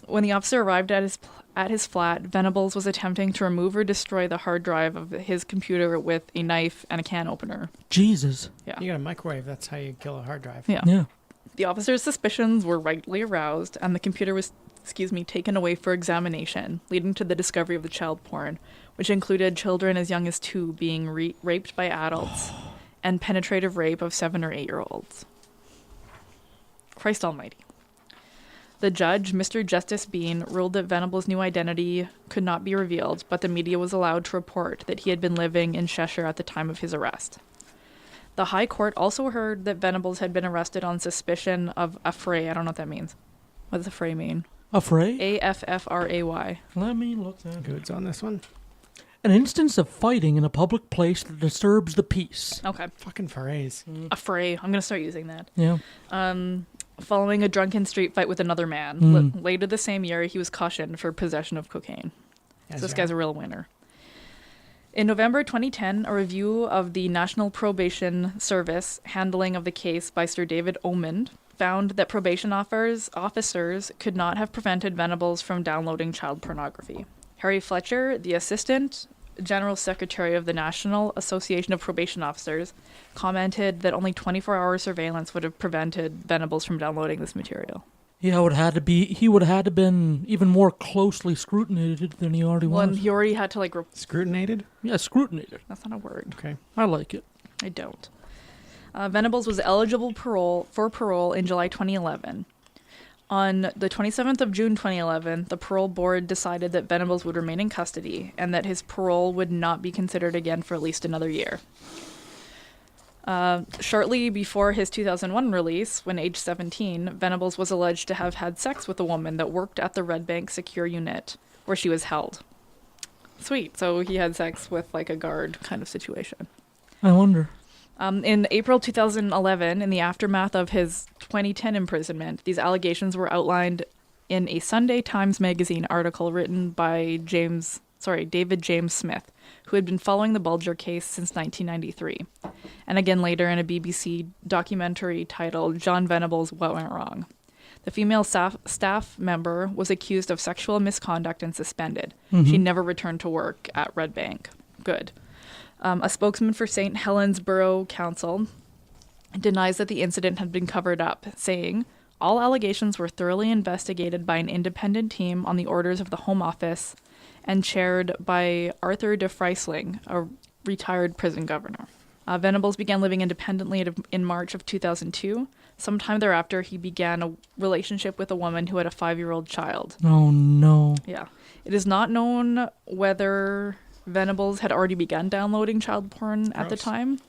When the officer arrived at his flat, Venables was attempting to remove or destroy the hard drive of his computer with a knife and a can opener. Jesus. Yeah. You got a microwave, that's how you kill a hard drive. Yeah. The officer's suspicions were rightly aroused, and the computer was, taken away for examination, leading to the discovery of the child porn, which included children as young as 2 being raped by adults, and penetrative rape of 7 or 8-year-olds. Christ almighty. The judge, Mr. Justice Bean, ruled that Venables' new identity could not be revealed, but the media was allowed to report that he had been living in Cheshire at the time of his arrest. The High Court also heard that Venables had been arrested on suspicion of affray. I don't know what that means. What does affray mean? Affray? A-F-F-R-A-Y. Let me look that up. Goods on this one. An instance of fighting in a public place that disturbs the peace. Okay. Fucking forays. Affray. I'm going to start using that. Yeah. following a drunken street fight with another man. Later the same year, he was cautioned for possession of cocaine. So this guy's a real winner. In November 2010, a review of the National Probation Service handling of the case by Sir David Omond found that probation officers could not have prevented Venables from downloading child pornography. Harry Fletcher, the Assistant General Secretary of the National Association of Probation Officers, commented that only 24-hour surveillance would have prevented Venables from downloading this material. Yeah, he would have had to been even more closely scrutinized than he already was. Well, he already had to scrutinated? Yeah, scrutinated. That's not a word. Okay. I like it. I don't. Venables was eligible for parole in July 2011. On the 27th of June 2011, the parole board decided that Venables would remain in custody and that his parole would not be considered again for at least another year. Shortly before his 2001 release, when aged 17, Venables was alleged to have had sex with a woman that worked at the Red Bank secure unit where she was held. Sweet. So he had sex with like a guard kind of situation. I wonder. In April 2011, in the aftermath of his 2010 imprisonment, these allegations were outlined in a Sunday Times Magazine article written by David James Smith, who had been following the Bulger case since 1993, and again later in a BBC documentary titled Jon Venables, What Went Wrong. The female staff member was accused of sexual misconduct and suspended. She never returned to work at Red Bank. Good. A spokesman for St. Helens Borough Council denies that the incident had been covered up, saying, all allegations were thoroughly investigated by an independent team on the orders of the Home Office and chaired by Arthur de Freisling, a retired prison governor. Venables began living independently in March of 2002. Sometime thereafter, he began a relationship with a woman who had a 5-year-old child. Oh, no. Yeah. It is not known whether Venables had already begun downloading child porn at the time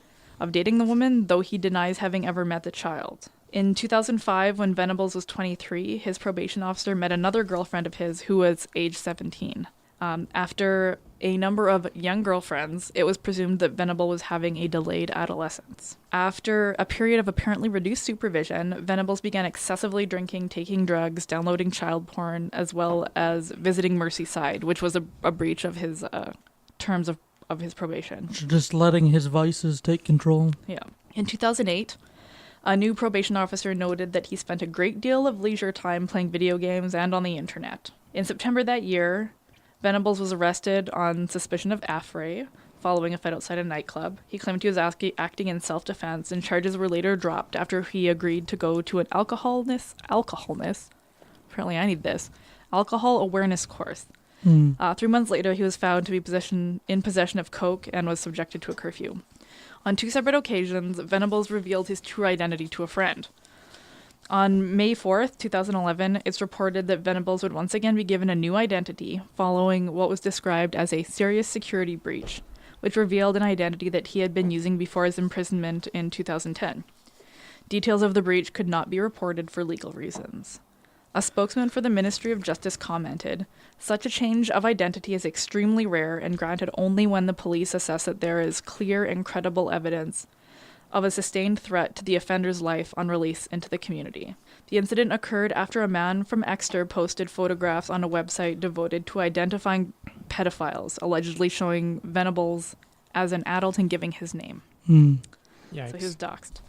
of dating the woman, though he denies having ever met the child. In 2005, when Venables was 23, his probation officer met another girlfriend of his who was age 17. After a number of young girlfriends, it was presumed that Venable was having a delayed adolescence. After a period of apparently reduced supervision, Venables began excessively drinking, taking drugs, downloading child porn, as well as visiting Merseyside, which was a breach of his terms of his probation. Just letting his vices take control. Yeah. In 2008, a new probation officer noted that he spent a great deal of leisure time playing video games and on the internet. In September that year, Venables was arrested on suspicion of affray following a fight outside a nightclub. He claimed he was acting in self-defense, and charges were later dropped after he agreed to go to an alcoholness, apparently I need this, alcohol awareness course. 3 months later, he was found to be in possession of coke and was subjected to a curfew. On 2 separate occasions, Venables revealed his true identity to a friend. On May 4th, 2011, it's reported that Venables would once again be given a new identity following what was described as a serious security breach, which revealed an identity that he had been using before his imprisonment in 2010. Details of the breach could not be reported for legal reasons. A spokesman for the Ministry of Justice commented, "Such a change of identity is extremely rare and granted only when the police assess that there is clear and credible evidence of a sustained threat to the offender's life on release into the community." The incident occurred after a man from Exeter posted photographs on a website devoted to identifying pedophiles, allegedly showing Venables as an adult and giving his name. Yikes. So he was doxxed.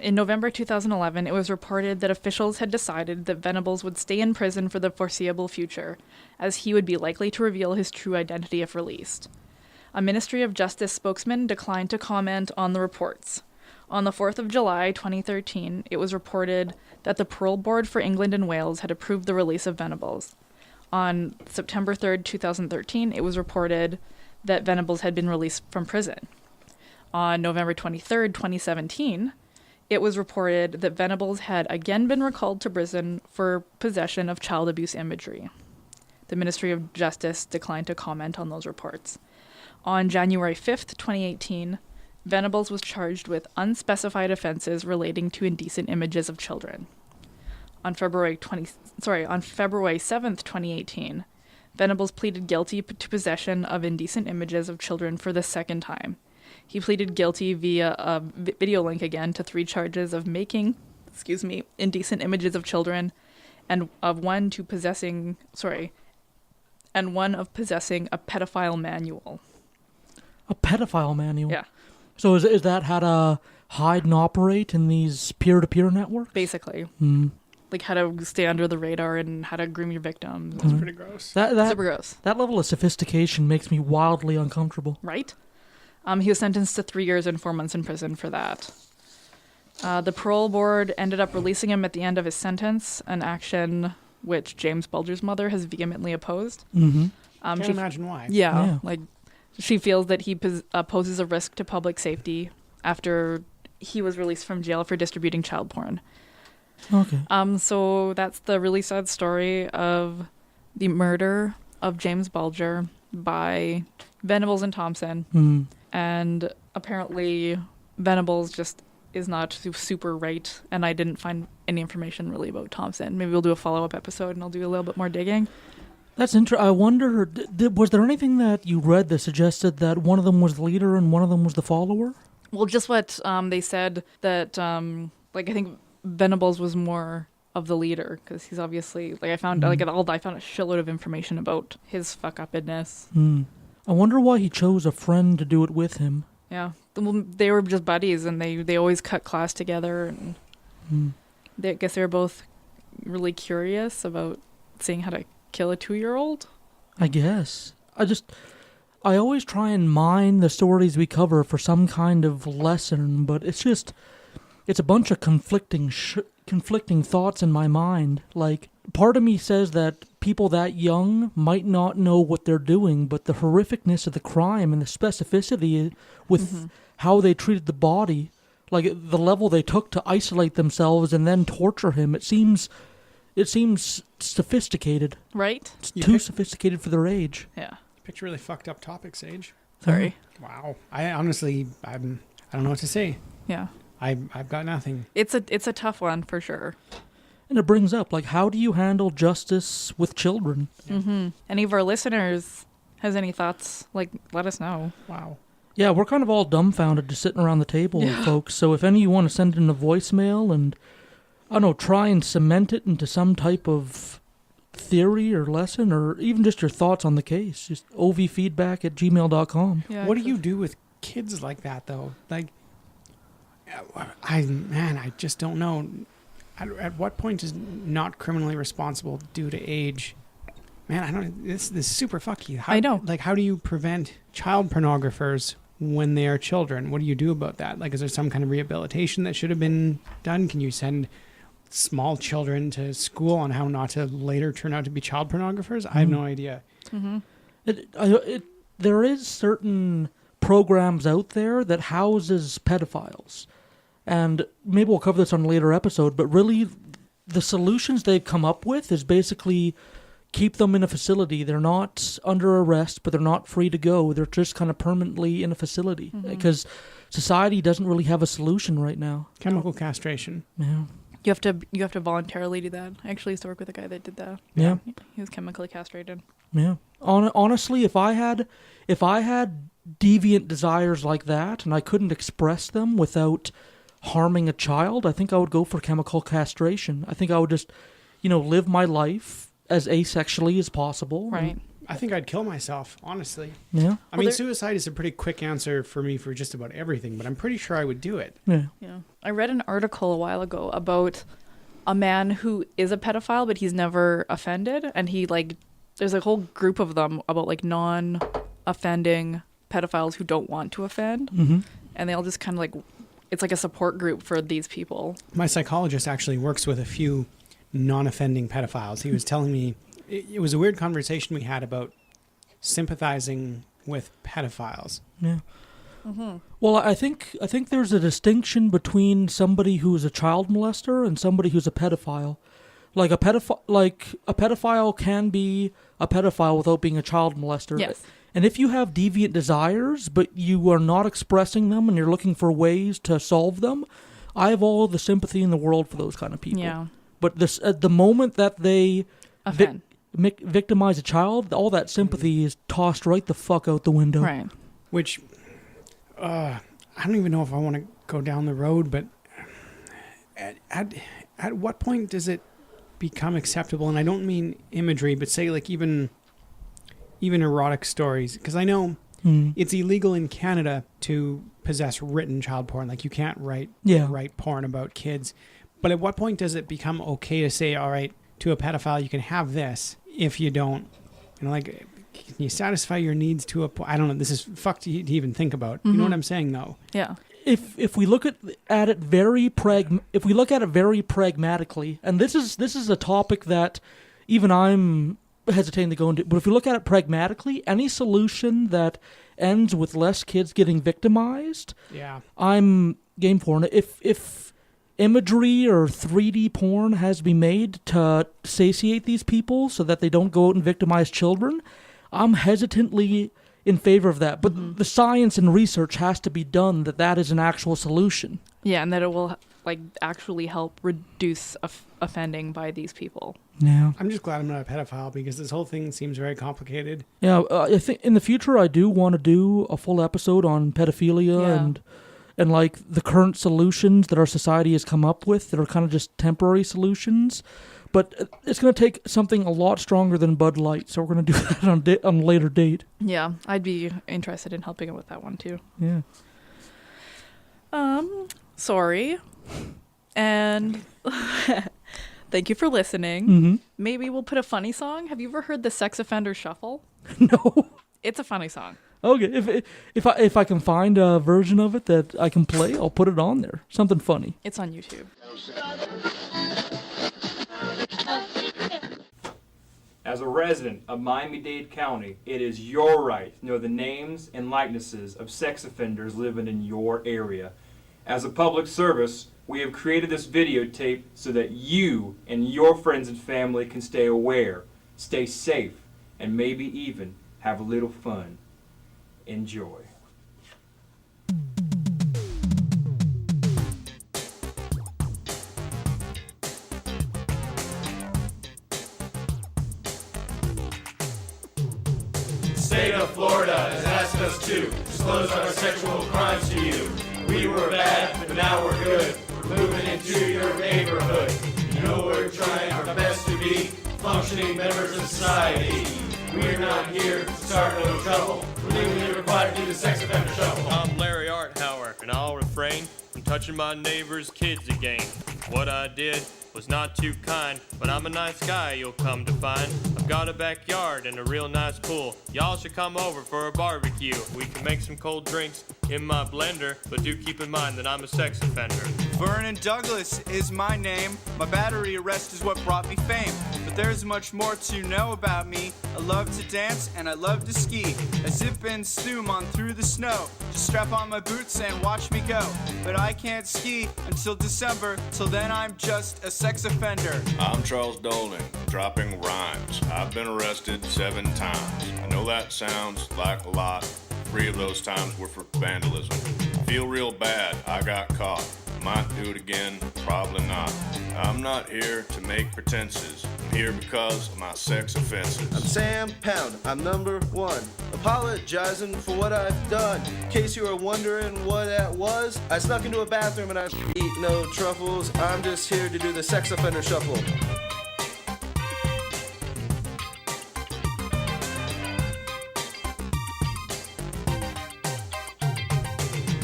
In November 2011, it was reported that officials had decided that Venables would stay in prison for the foreseeable future, as he would be likely to reveal his true identity if released. A Ministry of Justice spokesman declined to comment on the reports. On the 4th of July 2013, it was reported that the Parole Board for England and Wales had approved the release of Venables. On September 3rd, 2013, it was reported that Venables had been released from prison. On November 23rd, 2017, it was reported that Venables had again been recalled to prison for possession of child abuse imagery. The Ministry of Justice declined to comment on those reports. On January 5th, 2018, Venables was charged with unspecified offenses relating to indecent images of children. On February 7th, 2018, Venables pleaded guilty to possession of indecent images of children for the second time. He pleaded guilty via a video link again to 3 charges of making, indecent images of children, and one of possessing a pedophile manual. A pedophile manual? Yeah. So is that how to hide and operate in these peer-to-peer networks? Basically. Mm. Like how to stay under the radar and how to groom your victims. That's pretty gross. Super gross. That level of sophistication makes me wildly uncomfortable. Right? He was sentenced to 3 years and 4 months in prison for that. The parole board ended up releasing him at the end of his sentence, an action which James Bulger's mother has vehemently opposed. Mm-hmm. Can't imagine why. Yeah, like she feels that he poses a risk to public safety after he was released from jail for distributing child porn. Okay. So that's the really sad story of the murder of James Bulger by Venables and Thompson. Mm. And apparently Venables just is not super right, and I didn't find any information really about Thompson. Maybe we'll do a follow-up episode and I'll do a little bit more digging. That's interesting. I wonder, was there anything that you read that suggested that one of them was the leader and one of them was the follower? Well, just what they said that, I think Venables was more of the leader, because he's obviously, I found a shitload of information about his fuck-upness. Mm. I wonder why he chose a friend to do it with him. Yeah. Well, they were just buddies, and they always cut class together, and I guess they were both really curious about seeing how to kill a 2-year-old. I guess. I always try and mine the stories we cover for some kind of lesson, but it's a bunch of conflicting thoughts in my mind. Like, part of me says that people that young might not know what they're doing, but the horrificness of the crime and the specificity with how they treated the body, like the level they took to isolate themselves and then torture him, it seems sophisticated. Right? It's too sophisticated for their age. Yeah. Picked a really fucked up topic, Sage. Sorry. Wow. I honestly, I don't know what to say. Yeah. I've got nothing. It's a tough one for sure. And it brings up, how do you handle justice with children? Mm-hmm. Any of our listeners has any thoughts, let us know. Wow. Yeah, we're kind of all dumbfounded just sitting around the table, folks. So if any of you want to send in a voicemail and, I don't know, try and cement it into some type of theory or lesson, or even just your thoughts on the case, just ovfeedback@gmail.com. Yeah, what do you do with kids like that, though? I just don't know. At what point is not criminally responsible due to age? Man, I don't. This is super fucky. I know. How do you prevent child pornographers when they are children? What do you do about that? Is there some kind of rehabilitation that should have been done? Can you send small children to school on how not to later turn out to be child pornographers? I have no idea. Mm-hmm. There is certain programs out there that houses pedophiles. And maybe we'll cover this on a later episode, but really the solutions they've come up with is basically keep them in a facility. They're not under arrest, but they're not free to go. They're just kind of permanently in a facility because society doesn't really have a solution right now. Chemical castration. Yeah. You have to voluntarily do that. I actually used to work with a guy that did that. Yeah. He was chemically castrated. Yeah. Honestly, if I had deviant desires like that and I couldn't express them without harming a child, I think I would go for chemical castration. I think I would just, live my life as asexually as possible. Right. I think I'd kill myself, honestly. Yeah. I mean, suicide is a pretty quick answer for me for just about everything, but I'm pretty sure I would do it. Yeah. Yeah. I read an article a while ago about a man who is a pedophile, but he's never offended. And there's a whole group of them about non-offending pedophiles who don't want to offend. Mm-hmm. And they all just kind of it's like a support group for these people. My psychologist actually works with a few non-offending pedophiles. He was telling me, it was a weird conversation we had about sympathizing with pedophiles. Yeah. Mm-hmm. Well, I think there's a distinction between somebody who is a child molester and somebody who's a pedophile. A pedophile can be a pedophile without being a child molester. Yes. And if you have deviant desires, but you are not expressing them and you're looking for ways to solve them, I have all the sympathy in the world for those kind of people. Yeah. But at the moment that they offend. Victimize a child, all that sympathy is tossed right the fuck out the window. Right. Which, I don't even know if I want to go down the road, but at what point does it become acceptable? And I don't mean imagery, but say like even erotic stories, because I know it's illegal in Canada to possess written child porn. Like you can't write porn about kids. But at what point does it become okay to say, all right, to a pedophile, you can have this if you don't, like, can you satisfy your needs to a point? I don't know. This is fucked to even think about. You know what I'm saying, though? Yeah. If we look at it very pragmatically, and this is a topic that even I'm hesitating to go into, but if we look at it pragmatically, any solution that ends with less kids getting victimized, I'm game for it. If imagery or 3D porn has to be made to satiate these people so that they don't go out and victimize children, I'm hesitantly in favor of that. But the science and research has to be done that is an actual solution. Yeah, and that it will actually help reduce offending by these people. Yeah. I'm just glad I'm not a pedophile because this whole thing seems very complicated. Yeah, I think in the future I do want to do a full episode on pedophilia and like the current solutions that our society has come up with that are kind of just temporary solutions. But it's going to take something a lot stronger than Bud Light, so we're going to do that on a later date. Yeah, I'd be interested in helping out with that one too. Yeah. Sorry. And thank you for listening. Mm-hmm. Maybe we'll put a funny song. Have you ever heard the Sex Offender Shuffle? No. It's a funny song. Okay, if I can find a version of it that I can play, I'll put it on there. Something funny. It's on YouTube. As a resident of Miami-Dade County, it is your right to know the names and likenesses of sex offenders living in your area. As a public service, we have created this videotape so that you and your friends and family can stay aware, stay safe, and maybe even have a little fun. Enjoy. State of Florida has asked us to disclose our sexual crimes to you. We were bad, but now we're good. We're moving into your neighborhood. You know we're trying our best to be functioning members of society. We're not here to start no trouble. We're legally required to do the sex offender shuffle. I'm Larry Arthauer, and I'll refrain from touching my neighbor's kids again. What I did was not too kind, but I'm a nice guy, you'll come to find. I've got a backyard and a real nice pool. Y'all should come over for a barbecue. We can make some cold drinks in my blender, but do keep in mind that I'm a sex offender. Vernon Douglas is my name. My battery arrest is what brought me fame. But there's much more to know about me. I love to dance and I love to ski. I zip and zoom on through the snow. Just strap on my boots and watch me go. But I can't ski until December. Till then I'm just a sex offender. I'm Charles Dolan, dropping rhymes. I've been arrested 7 times. I know that sounds like a lot. 3 of those times were for vandalism. Feel real bad, I got caught. Might do it again, probably not. I'm not here to make pretenses. I'm here because of my sex offenses. I'm Sam Pound, I'm number 1. Apologizing for what I've done. In case you were wondering what that was, I snuck into a bathroom and I eat no truffles. I'm just here to do the sex offender shuffle.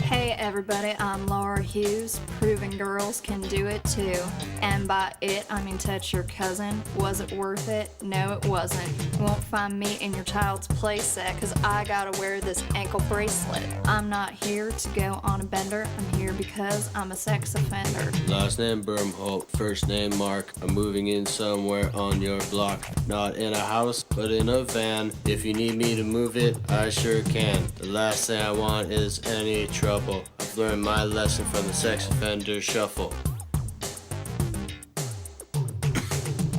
Hey everybody, I'm Laura Hughes, proving girls can do it too. And by it, I mean touch your cousin. Was it worth it? No, it wasn't. You won't find me in your child's playset, cause I gotta wear this ankle bracelet. I'm not here to go on a bender, I'm here because I'm a sex offender. Last name Bermholt, first name Mark. I'm moving in somewhere on your block. Not in a house, but in a van. If you need me to move it, I sure can. The last thing I want is any trouble. I've learned my lesson from the sex offender shuffle.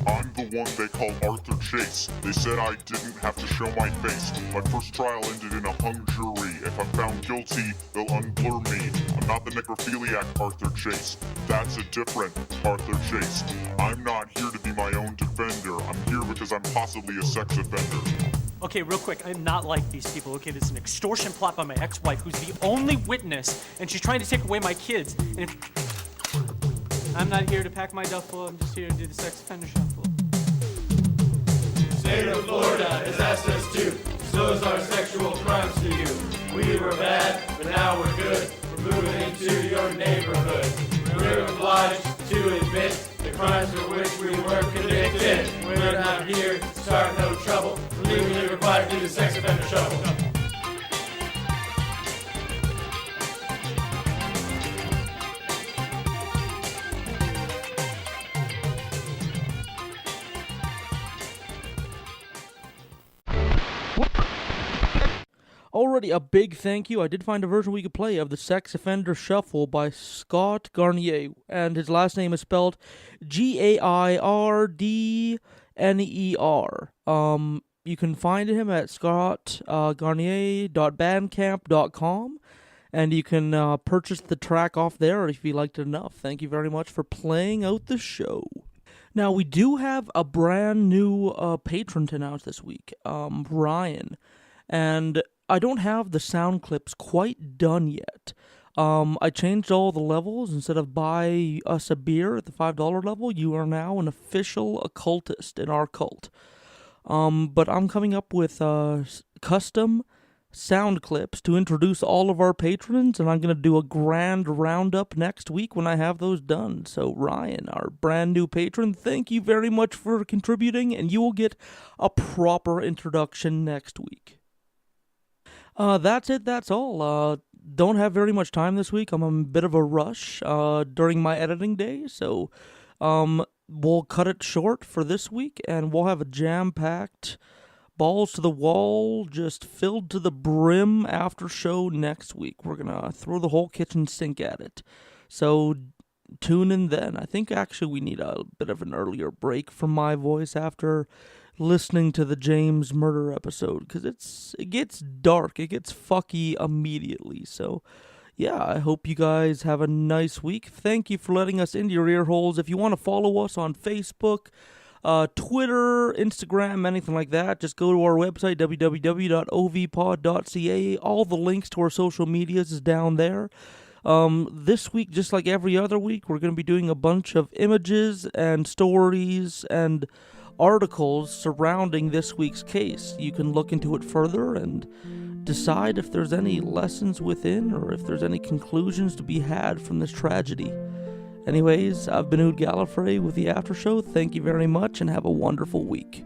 I'm the one they call Arthur Chase. They said I didn't have to show my face. My first trial ended in a hung jury. If I'm found guilty, they'll unblur me. I'm not the necrophiliac Arthur Chase. That's a different Arthur Chase. I'm not here to be my own defender. I'm here because I'm possibly a sex offender. Okay, real quick, I'm not like these people. Okay, this is an extortion plot by my ex-wife, who's the only witness, and she's trying to take away my kids. And I'm not here to pack my duffel, I'm just here to do the sex offender shuffle. State of Florida has asked us to disclose our sexual crimes to you. We were bad, but now we're good. We're moving into your neighborhood. We're obliged to admit the crimes for which we were convicted. We're not here to start no trouble. We're legally required to do the sex offender shuffle. Already a big thank you. I did find a version we could play of the Sex Offender Shuffle by Scott Garnier, and his last name is spelled Gairdner. You can find him at scottgarnier.bandcamp.com, and you can purchase the track off there if you liked it enough. Thank you very much for playing out the show. Now, we do have a brand new patron to announce this week, Ryan, and I don't have the sound clips quite done yet. I changed all the levels. Instead of buy us a beer at the $5 level, you are now an official occultist in our cult. But I'm coming up with custom sound clips to introduce all of our patrons, and I'm going to do a grand roundup next week when I have those done. So Ryan, our brand new patron, thank you very much for contributing, and you will get a proper introduction next week. That's it, that's all. Don't have very much time this week. I'm in a bit of a rush during my editing day, so we'll cut it short for this week, and we'll have a jam-packed, balls to the wall, just filled to the brim after show next week. We're going to throw the whole kitchen sink at it. So tune in then. I think actually we need a bit of an earlier break from my voice after listening to the James murder episode, because it gets dark, it gets fucky immediately. So yeah, I hope you guys have a nice week. Thank you for letting us into your ear holes. If you want to follow us on Facebook, Twitter, Instagram, anything like that, just go to our website, www.ovpod.ca. All the links to our social medias is down there. This week, just like every other week, we're going to be doing a bunch of images and stories and articles surrounding this week's case. You can look into it further and decide if there's any lessons within or if there's any conclusions to be had from this tragedy. Anyways, I've been Ood Gallifrey with the After Show. Thank you very much and have a wonderful week.